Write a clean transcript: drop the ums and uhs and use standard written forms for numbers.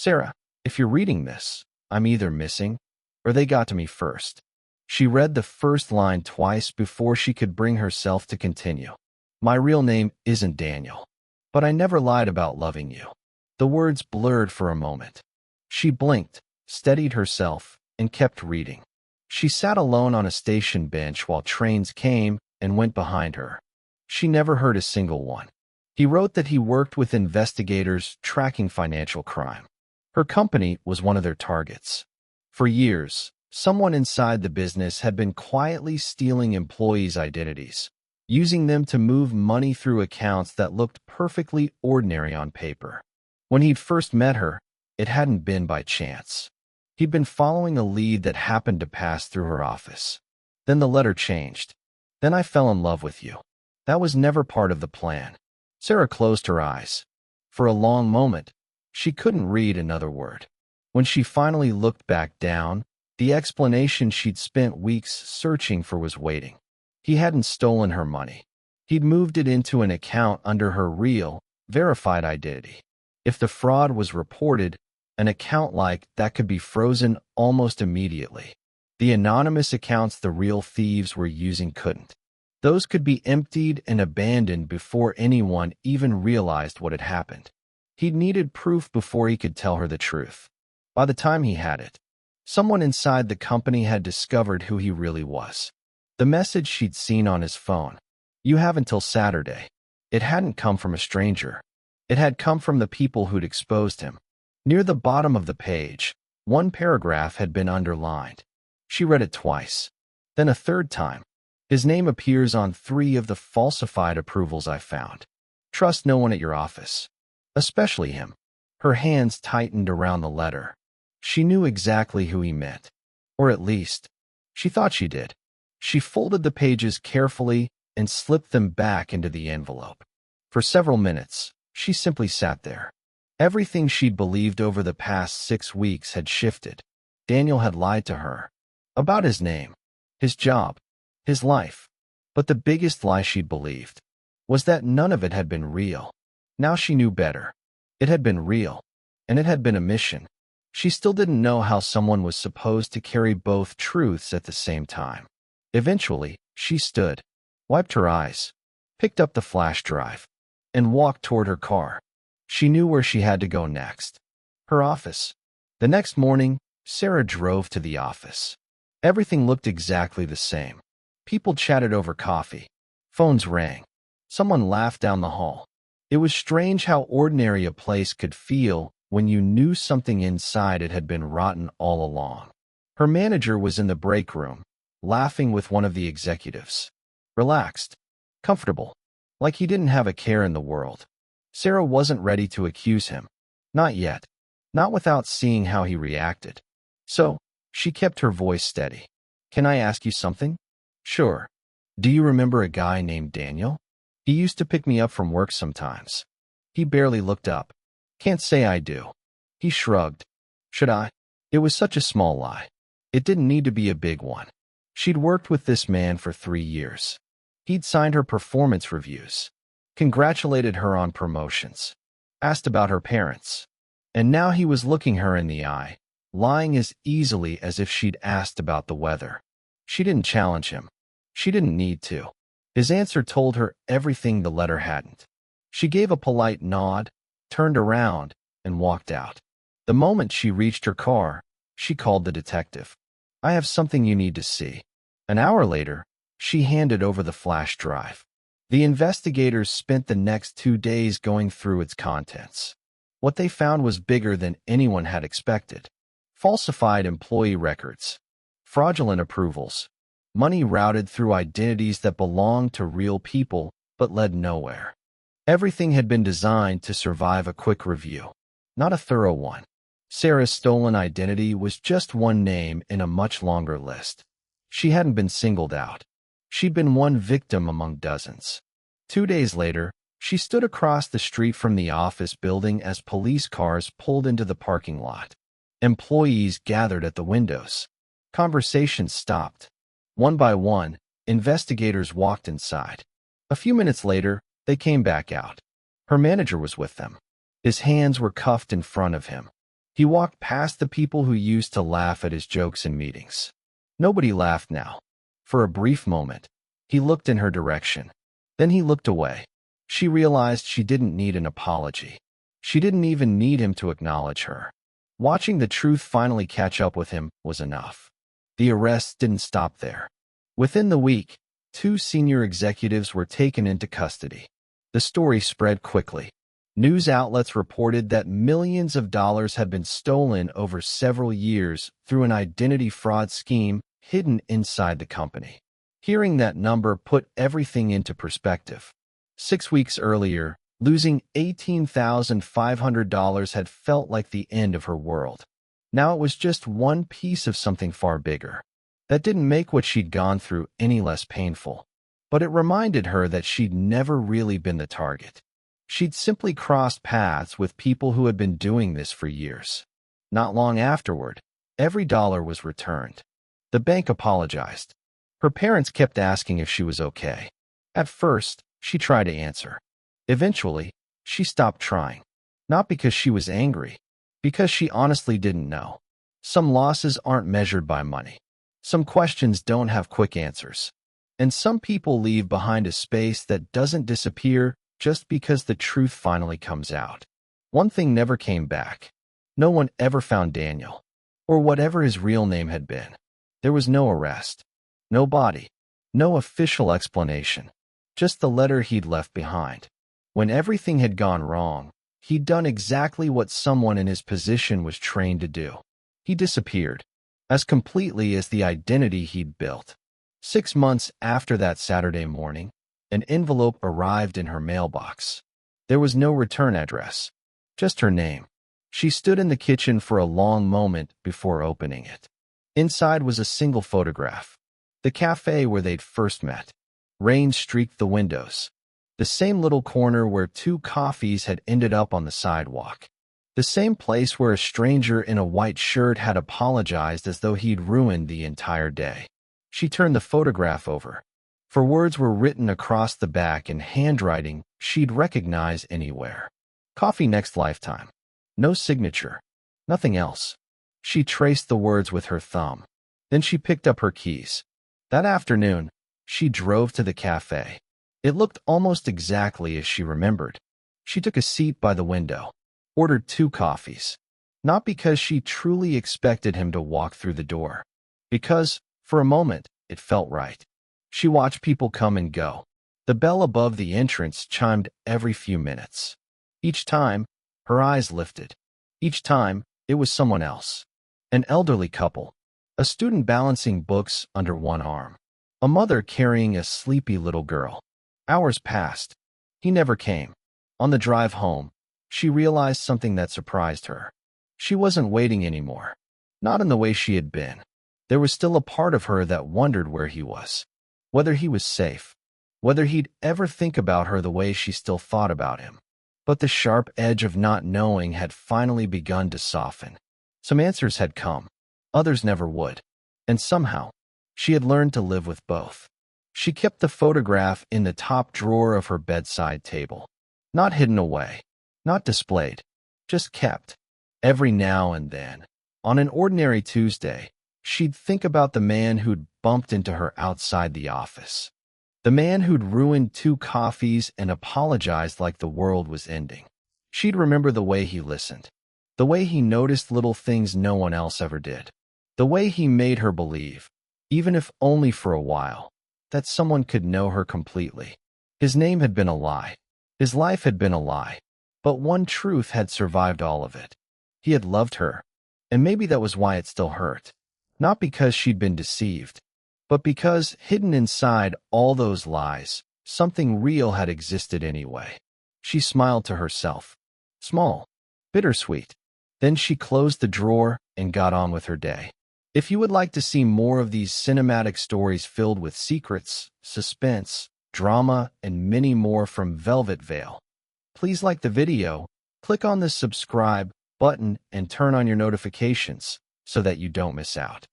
Sarah, if you're reading this, I'm either missing or they got to me first. She read the first line twice before she could bring herself to continue. My real name isn't Daniel, but I never lied about loving you. The words blurred for a moment. She blinked, steadied herself, and kept reading. She sat alone on a station bench while trains came and went behind her. She never heard a single one. He wrote that he worked with investigators tracking financial crime. Her company was one of their targets. For years, someone inside the business had been quietly stealing employees' identities, using them to move money through accounts that looked perfectly ordinary on paper. When he'd first met her, it hadn't been by chance. He'd been following a lead that happened to pass through her office. Then the letter changed. Then I fell in love with you. That was never part of the plan. Sarah closed her eyes. For a long moment, she couldn't read another word. When she finally looked back down, the explanation she'd spent weeks searching for was waiting. He hadn't stolen her money. He'd moved it into an account under her real, verified identity. If the fraud was reported, an account like that could be frozen almost immediately. The anonymous accounts the real thieves were using couldn't. Those could be emptied and abandoned before anyone even realized what had happened. He'd needed proof before he could tell her the truth. By the time he had it, someone inside the company had discovered who he really was. The message she'd seen on his phone, "You have until Saturday," it hadn't come from a stranger. It had come from the people who'd exposed him. Near the bottom of the page, one paragraph had been underlined. She read it twice, then a third time. His name appears on 3 of the falsified approvals I found. Trust no one at your office, especially him. Her hands tightened around the letter. She knew exactly who he meant, or at least, she thought she did. She folded the pages carefully and slipped them back into the envelope. For several minutes, she simply sat there. Everything she'd believed over the past 6 weeks had shifted. Daniel had lied to her about his name, his job, his life. But the biggest lie she'd believed was that none of it had been real. Now she knew better. It had been real, and it had been a mission. She still didn't know how someone was supposed to carry both truths at the same time. Eventually, she stood, wiped her eyes, picked up the flash drive, and walked toward her car. She knew where she had to go next. Her office. The next morning, Sarah drove to the office. Everything looked exactly the same. People chatted over coffee. Phones rang. Someone laughed down the hall. It was strange how ordinary a place could feel when you knew something inside it had been rotten all along. Her manager was in the break room, laughing with one of the executives. Relaxed, comfortable, like he didn't have a care in the world. Sarah wasn't ready to accuse him. Not yet. Not without seeing how he reacted. So, she kept her voice steady. "Can I ask you something?" "Sure. Do you remember a guy named Daniel? He used to pick me up from work sometimes." He barely looked up. "Can't say I do." He shrugged. "Should I?" It was such a small lie. It didn't need to be a big one. She'd worked with this man for 3 years. He'd signed her performance reviews, congratulated her on promotions, asked about her parents. And now he was looking her in the eye, lying as easily as if she'd asked about the weather. She didn't challenge him. She didn't need to. His answer told her everything the letter hadn't. She gave a polite nod, turned around, and walked out. The moment she reached her car, she called the detective. "I have something you need to see." An hour later, she handed over the flash drive. The investigators spent the next 2 days going through its contents. What they found was bigger than anyone had expected. Falsified employee records, fraudulent approvals, money routed through identities that belonged to real people but led nowhere. Everything had been designed to survive a quick review, not a thorough one. Sarah's stolen identity was just one name in a much longer list. She hadn't been singled out. She'd been one victim among dozens. 2 days later, she stood across the street from the office building as police cars pulled into the parking lot. Employees gathered at the windows. Conversations stopped. One by one, investigators walked inside. A few minutes later, they came back out. Her manager was with them. His hands were cuffed in front of him. He walked past the people who used to laugh at his jokes in meetings. Nobody laughed now. For a brief moment, he looked in her direction. Then he looked away. She realized she didn't need an apology. She didn't even need him to acknowledge her. Watching the truth finally catch up with him was enough. The arrests didn't stop there. Within the week, 2 senior executives were taken into custody. The story spread quickly. News outlets reported that millions of dollars had been stolen over several years through an identity fraud scheme hidden inside the company. Hearing that number put everything into perspective. 6 weeks earlier, losing $18,500 had felt like the end of her world. Now it was just one piece of something far bigger. That didn't make what she'd gone through any less painful, but it reminded her that she'd never really been the target. She'd simply crossed paths with people who had been doing this for years. Not long afterward, every dollar was returned. The bank apologized. Her parents kept asking if she was okay. At first, she tried to answer. Eventually, she stopped trying. Not because she was angry, because she honestly didn't know. Some losses aren't measured by money. Some questions don't have quick answers. And some people leave behind a space that doesn't disappear just because the truth finally comes out. One thing never came back. No one ever found Daniel, or whatever his real name had been. There was no arrest, no body, no official explanation, just the letter he'd left behind. When everything had gone wrong, he'd done exactly what someone in his position was trained to do. He disappeared, as completely as the identity he'd built. 6 months after that Saturday morning, an envelope arrived in her mailbox. There was no return address, just her name. She stood in the kitchen for a long moment before opening it. Inside was a single photograph. The cafe where they'd first met. Rain streaked the windows. The same little corner where 2 coffees had ended up on the sidewalk. The same place where a stranger in a white shirt had apologized as though he'd ruined the entire day. She turned the photograph over. For words were written across the back in handwriting she'd recognize anywhere. Coffee next lifetime. No signature. Nothing else. She traced the words with her thumb. Then she picked up her keys. That afternoon, she drove to the cafe. It looked almost exactly as she remembered. She took a seat by the window. Ordered 2 coffees. Not because she truly expected him to walk through the door. Because, for a moment, it felt right. She watched people come and go. The bell above the entrance chimed every few minutes. Each time, her eyes lifted. Each time, it was someone else. An elderly couple. A student balancing books under one arm. A mother carrying a sleepy little girl. Hours passed. He never came. On the drive home, she realized something that surprised her. She wasn't waiting anymore. Not in the way she had been. There was still a part of her that wondered where he was. Whether he was safe. Whether he'd ever think about her the way she still thought about him. But the sharp edge of not knowing had finally begun to soften. Some answers had come. Others never would. And somehow, she had learned to live with both. She kept the photograph in the top drawer of her bedside table. Not hidden away. Not displayed. Just kept. Every now and then, on an ordinary Tuesday, she'd think about the man who'd bumped into her outside the office. The man who'd ruined 2 coffees and apologized like the world was ending. She'd remember the way he listened. The way he noticed little things no one else ever did. The way he made her believe, even if only for a while, that someone could know her completely. His name had been a lie. His life had been a lie. But one truth had survived all of it. He had loved her, and maybe that was why it still hurt. Not because she'd been deceived, but because, hidden inside all those lies, something real had existed anyway. She smiled to herself. Small. Bittersweet. Then she closed the drawer and got on with her day. If you would like to see more of these cinematic stories filled with secrets, suspense, drama, and many more from Velvet Veil, please like the video, click on the subscribe button, and turn on your notifications so that you don't miss out.